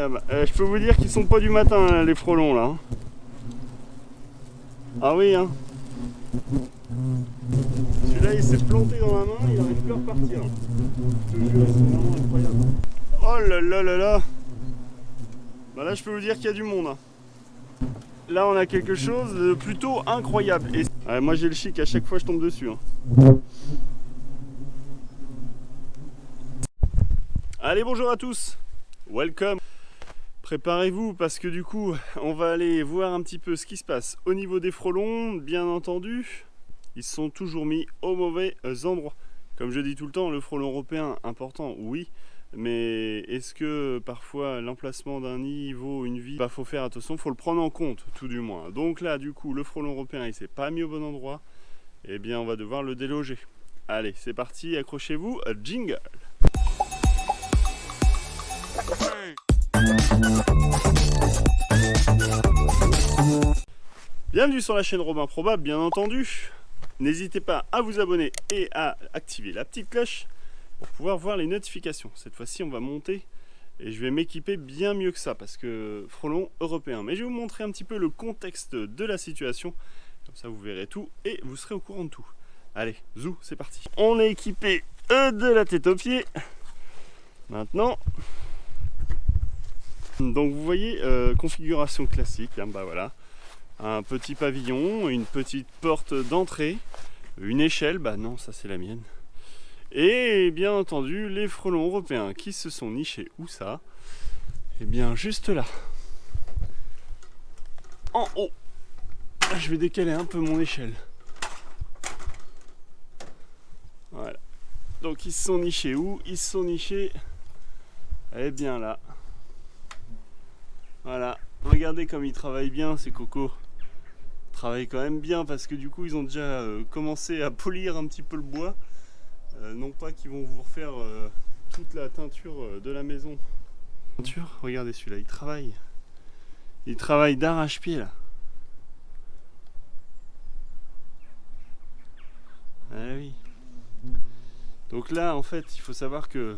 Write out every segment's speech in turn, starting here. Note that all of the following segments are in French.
Je peux vous dire qu'ils sont pas du matin hein, les frelons là. Ah oui hein. Celui-là il s'est planté dans la main, il n'arrive plus à repartir. Je te jure, c'est vraiment incroyable. Oh là là là là. Bah là je peux vous dire qu'il y a du monde. Hein. Là on a quelque chose de plutôt incroyable. Et ouais, moi j'ai le chic, à chaque fois je tombe dessus. Hein. Allez bonjour à tous. Welcome. Préparez-vous parce que du coup on va aller voir un petit peu ce qui se passe au niveau des frelons. Bien entendu ils sont toujours mis au mauvais endroit. Comme je dis tout le temps, le frelon européen important oui, mais est-ce que parfois l'emplacement d'un nid vaut une vie? Bah faut faire attention, faut le prendre en compte tout du moins. Donc là du coup le frelon européen il s'est pas mis au bon endroit, et bien on va devoir le déloger. Allez c'est parti, accrochez-vous, jingle. Bienvenue sur la chaîne Robin Probable, bien entendu. N'hésitez pas à vous abonner et à activer la petite cloche pour pouvoir voir les notifications. Cette fois-ci, on va monter et je vais m'équiper bien mieux que ça parce que frelon européen. Mais je vais vous montrer un petit peu le contexte de la situation. Comme ça, vous verrez tout et vous serez au courant de tout. Allez, zou, c'est parti. On est équipé de la tête aux pieds. Maintenant... Donc vous voyez, configuration classique, hein, bah voilà, un petit pavillon, une petite porte d'entrée, une échelle, bah non ça c'est la mienne, et bien entendu les frelons européens qui se sont nichés où ça? Et bien juste là, en haut. Je vais décaler un peu mon échelle. Voilà, donc ils se sont nichés où? Ils se sont nichés, eh bien là. Voilà, regardez comme ils travaillent bien ces cocos. Ils travaillent quand même bien parce que du coup ils ont déjà commencé à polir un petit peu le bois. Non pas qu'ils vont vous refaire toute la teinture de la maison. Regardez celui-là, il travaille. Il travaille d'arrache-pied là. Ah oui. Donc là en fait il faut savoir que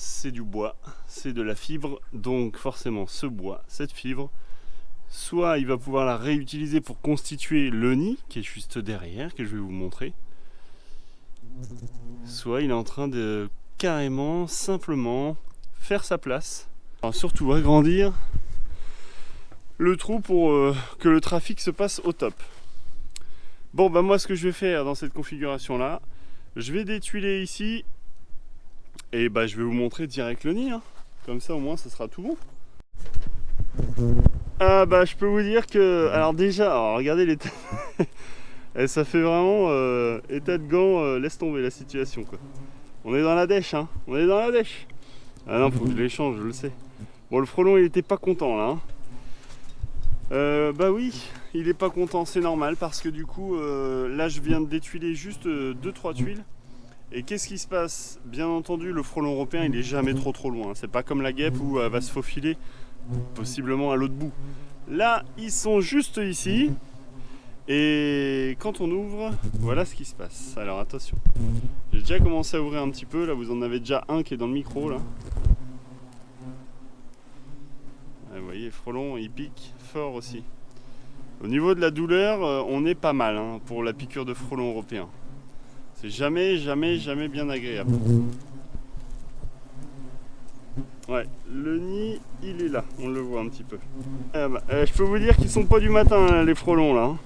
c'est du bois, c'est de la fibre, donc forcément ce bois, cette fibre, soit il va pouvoir la réutiliser pour constituer le nid qui est juste derrière, que je vais vous montrer, soit il est en train de carrément, simplement faire sa place. Alors surtout agrandir le trou pour que le trafic se passe au top. Bon bah moi ce que je vais faire dans cette configuration là, je vais détuiler ici. Et bah je vais vous montrer direct le nid, hein. Comme ça au moins ça sera tout bon. Ah bah je peux vous dire que, alors déjà, alors regardez les et ça fait vraiment état de gants, laisse tomber la situation quoi. On est dans la dèche hein, on est dans la dèche. Ah non faut que je l'échange, je le sais. Bon le frelon il était pas content là hein. Bah oui, il est pas content, c'est normal parce que du coup là je viens de détuiler juste 2-3 tuiles. Et qu'est-ce qui se passe? Bien entendu, le frelon européen, il est jamais trop loin. C'est pas comme la guêpe où elle va se faufiler, possiblement à l'autre bout. Là, ils sont juste ici. Et quand on ouvre, voilà ce qui se passe. Alors attention. J'ai déjà commencé à ouvrir un petit peu. Là, vous en avez déjà un qui est dans le micro. Là. Vous voyez, le frelon, il pique fort aussi. Au niveau de la douleur, on est pas mal hein, pour la piqûre de frelon européen. C'est jamais bien agréable. Ouais, le nid, il est là, on le voit un petit peu. Je peux vous dire qu'ils sont pas du matin, hein, les frelons, là.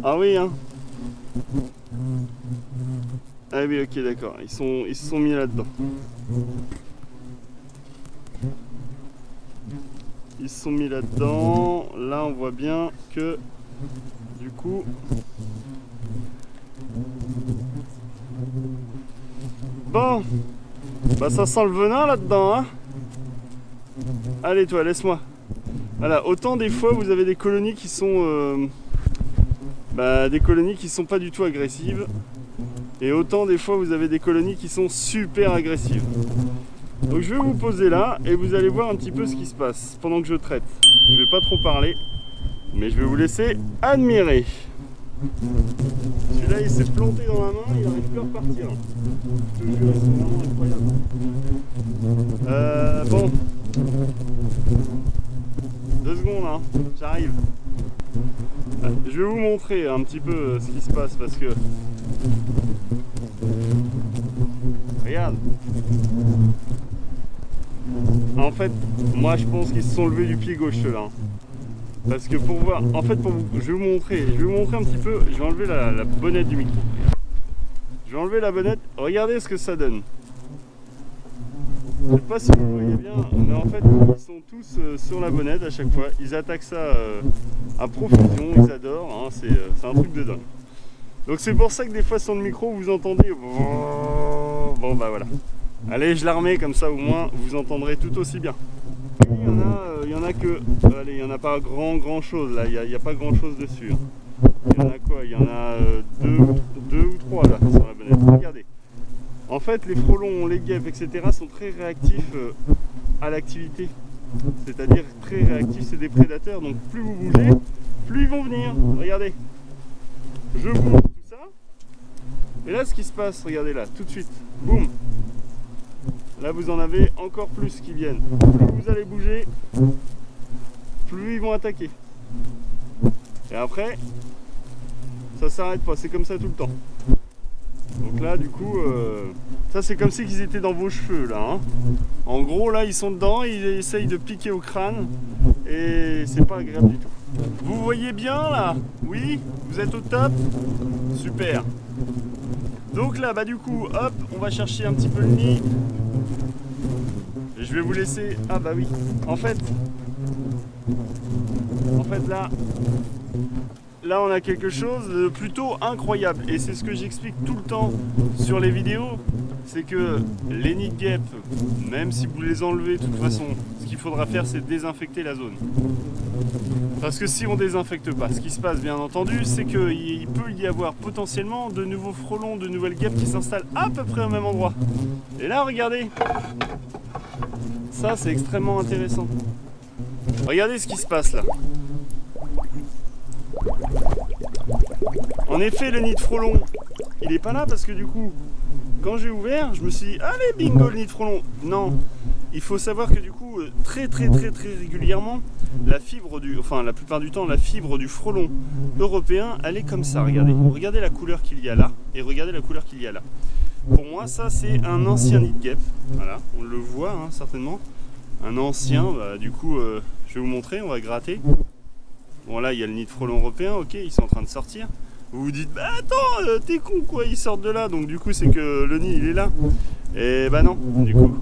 Ah oui, hein. Ah oui, ok, d'accord, ils se sont mis là-dedans. Ils se sont mis là-dedans. Là, on voit bien que, du coup... Bon, bah ça sent le venin là-dedans, hein. Allez toi, laisse-moi. Voilà, autant des fois vous avez des colonies qui sont des colonies qui sont pas du tout agressives, et autant des fois vous avez des colonies qui sont super agressives. Donc je vais vous poser là et vous allez voir un petit peu ce qui se passe pendant que je traite. Je vais pas trop parler, mais je vais vous laisser admirer. Celui-là il s'est planté dans la main, il n'arrive plus à repartir. Je te jure, ils sont vraiment incroyables. Bon. 2 secondes, hein, j'arrive. Je vais vous montrer un petit peu ce qui se passe parce que... Regarde. En fait, moi je pense qu'ils se sont levés du pied gauche ceux-là. Parce que pour voir, en fait, je vais vous montrer un petit peu. Je vais enlever la bonnette du micro. Je vais enlever la bonnette. Regardez ce que ça donne. Je sais pas si vous le voyez bien, mais en fait, ils sont tous sur la bonnette à chaque fois. Ils attaquent ça à profusion, ils adorent. Hein, c'est un truc de dingue. Donc c'est pour ça que des fois sur le micro, vous entendez. Bon bah voilà. Allez, je la remets comme ça, au moins vous entendrez tout aussi bien. Il y en a que, allez, il n'y en a pas grand chose là, il n'y a pas grand chose dessus. Hein. Il y en a quoi? Il y en a deux ou trois là sur la bonnette. Regardez. En fait, les frelons, les guêpes, etc. sont très réactifs à l'activité. C'est-à-dire très réactifs, c'est des prédateurs. Donc plus vous bougez, plus ils vont venir. Regardez. Je bouge tout ça. Et là, ce qui se passe, regardez là, tout de suite. Boum. Là, vous en avez encore plus qui viennent. Plus vous allez bouger, plus ils vont attaquer. Et après, ça s'arrête pas. C'est comme ça tout le temps. Donc là, du coup, ça c'est comme si ils étaient dans vos cheveux là. Hein. En gros, là, ils sont dedans, ils essayent de piquer au crâne et c'est pas agréable du tout. Vous voyez bien là? Oui? Vous êtes au top? Super. Donc là, bah du coup, hop, on va chercher un petit peu le nid. Et je vais vous laisser. Ah bah oui. En fait là on a quelque chose de plutôt incroyable et c'est ce que j'explique tout le temps sur les vidéos, c'est que les nids de guêpes, même si vous les enlevez de toute façon, ce qu'il faudra faire c'est désinfecter la zone. Parce que si on désinfecte pas, ce qui se passe bien entendu, c'est qu'il peut y avoir potentiellement de nouveaux frelons, de nouvelles guêpes qui s'installent à peu près au même endroit. Et là regardez, ça c'est extrêmement intéressant. Regardez ce qui se passe là. En effet, le nid de frelon, il est pas là parce que du coup, quand j'ai ouvert, je me suis dit, allez bingo le nid de frelon. Non, il faut savoir que du coup, très régulièrement, la plupart du temps, la fibre du frelon européen, elle est comme ça. Regardez la couleur qu'il y a là et regardez la couleur qu'il y a là. Pour moi, ça c'est un ancien nid de guêpe. Voilà, on le voit hein, certainement. Un ancien, bah, du coup, je vais vous montrer, on va gratter. Bon là il y a le nid de frelon européen, ok, ils sont en train de sortir. Vous vous dites, bah attends, t'es con quoi, ils sortent de là, donc du coup c'est que le nid il est là. Et bah non, du coup.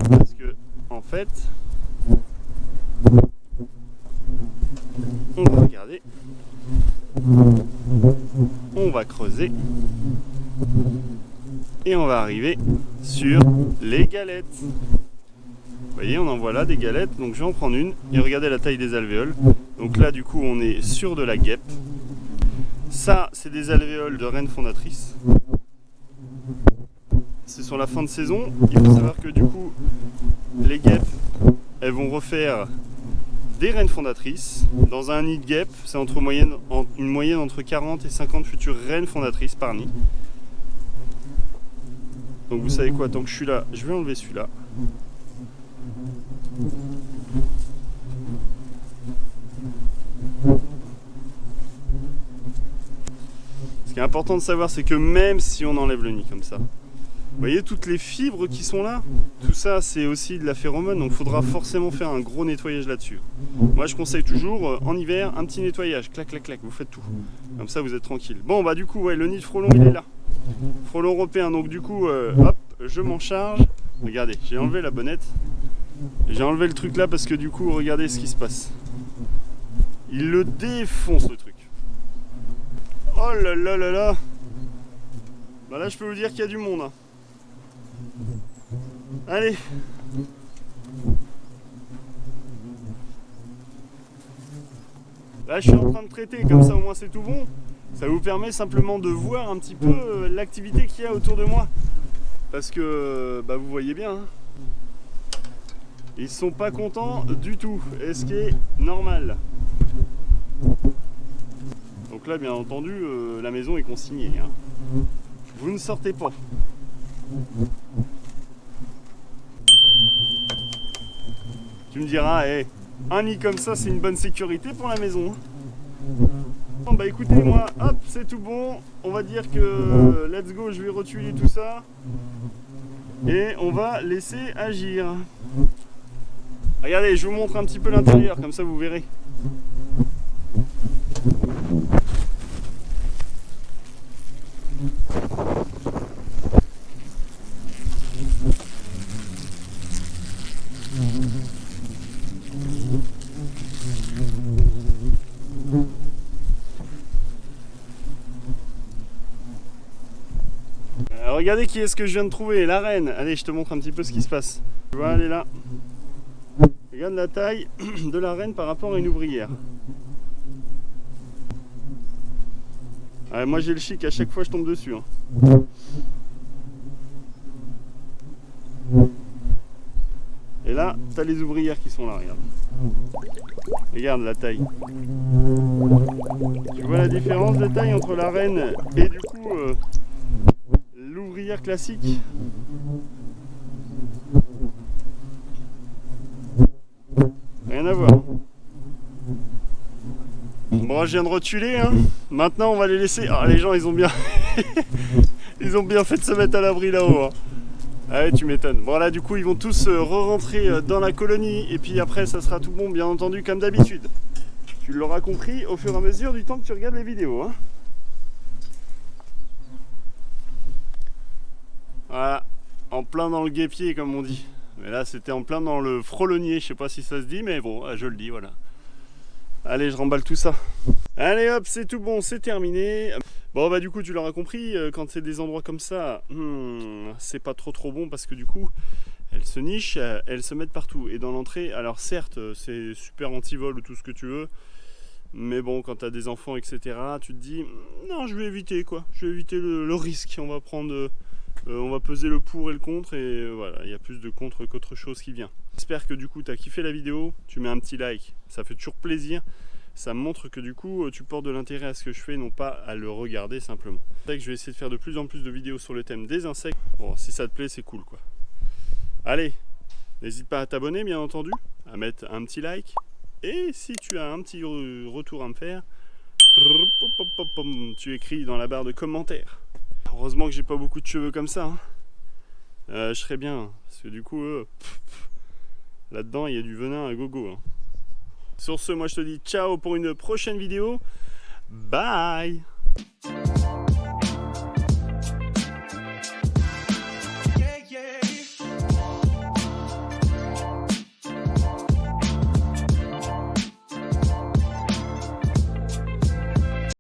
Parce que, en fait, on va regarder. On va creuser. Et on va arriver sur les galettes. Vous voyez, on en voit là des galettes, donc je vais en prendre une et regardez la taille des alvéoles. Donc là du coup on est sur de la guêpe. Ça c'est des alvéoles de reine fondatrice. C'est sur la fin de saison. Il faut savoir que du coup les guêpes elles vont refaire des reines fondatrices. Dans un nid de guêpe, c'est une moyenne entre 40 et 50 futures reines fondatrices par nid. Donc vous savez quoi, tant que je suis là, je vais enlever celui-là. Ce qui est important de savoir, c'est que même si on enlève le nid comme ça, vous voyez toutes les fibres qui sont là, tout ça c'est aussi de la phéromone, donc il faudra forcément faire un gros nettoyage là-dessus. Moi je conseille toujours en hiver un petit nettoyage, clac clac clac, vous faites tout. Comme ça vous êtes tranquille. Bon bah du coup ouais, le nid de frelon il est là. Frelon européen, donc du coup hop, je m'en charge. Regardez, j'ai enlevé la bonnette. J'ai enlevé le truc là parce que du coup regardez ce qui se passe. Il le défonce le truc. Oh là là là là. Bah là je peux vous dire qu'il y a du monde hein. Allez. Là je suis en train de traiter, comme ça au moins c'est tout bon. Ça vous permet simplement de voir un petit peu l'activité qu'il y a autour de moi. Parce que bah, vous voyez bien hein. Ils sont pas contents du tout, et ce qui est normal. Donc là, bien entendu, la maison est consignée. Hein. Vous ne sortez pas. Tu me diras, hey, un nid comme ça, c'est une bonne sécurité pour la maison. Bon, bah écoutez, moi, hop, c'est tout bon. On va dire que let's go, je vais retuiler tout ça. Et on va laisser agir. Regardez, je vous montre un petit peu l'intérieur, comme ça vous verrez. Regardez qui est-ce que je viens de trouver, la reine. Allez, je te montre un petit peu ce qui se passe. Tu vois, elle est là. Regarde la taille de la reine par rapport à une ouvrière. Ouais, moi j'ai le chic, à chaque fois je tombe dessus. Hein. Et là, t'as les ouvrières qui sont là, regarde. Regarde la taille. Tu vois la différence de taille entre la reine et du coup l'ouvrière classique? Rien à voir. Bon, je viens de retuiler, hein. Maintenant on va les laisser. Ah, les gens ils ont bien ils ont bien fait de se mettre à l'abri là-haut. Hein. Ah ouais, tu m'étonnes. Bon là du coup ils vont tous re-rentrer dans la colonie et puis après ça sera tout bon bien entendu comme d'habitude. Tu l'auras compris au fur et à mesure du temps que tu regardes les vidéos. Hein. Voilà, en plein dans le guêpier comme on dit. Mais là c'était en plein dans le frolonnier, je sais pas si ça se dit mais bon, je le dis voilà. Allez, je remballe tout ça. Allez hop, c'est tout bon, c'est terminé. Bon bah du coup tu l'auras compris, quand c'est des endroits comme ça, c'est pas trop bon parce que du coup elles se nichent, elles se mettent partout. Et dans l'entrée, alors certes c'est super anti-vol ou tout ce que tu veux, mais bon quand t'as des enfants etc, tu te dis non je vais éviter quoi, je vais éviter le risque, on va prendre... on va peser le pour et le contre et voilà, il y a plus de contre qu'autre chose qui vient. J'espère que du coup tu as kiffé la vidéo, tu mets un petit like, ça fait toujours plaisir. Ça me montre que du coup tu portes de l'intérêt à ce que je fais, non pas à le regarder simplement. C'est vrai que je vais essayer de faire de plus en plus de vidéos sur le thème des insectes. Bon, si ça te plaît, c'est cool quoi. Allez, n'hésite pas à t'abonner bien entendu, à mettre un petit like. Et si tu as un petit retour à me faire, tu écris dans la barre de commentaires. Heureusement que j'ai pas beaucoup de cheveux comme ça. Hein. Je serais bien, parce que du coup, là-dedans, il y a du venin à gogo. Hein. Sur ce, moi je te dis ciao pour une prochaine vidéo. Bye!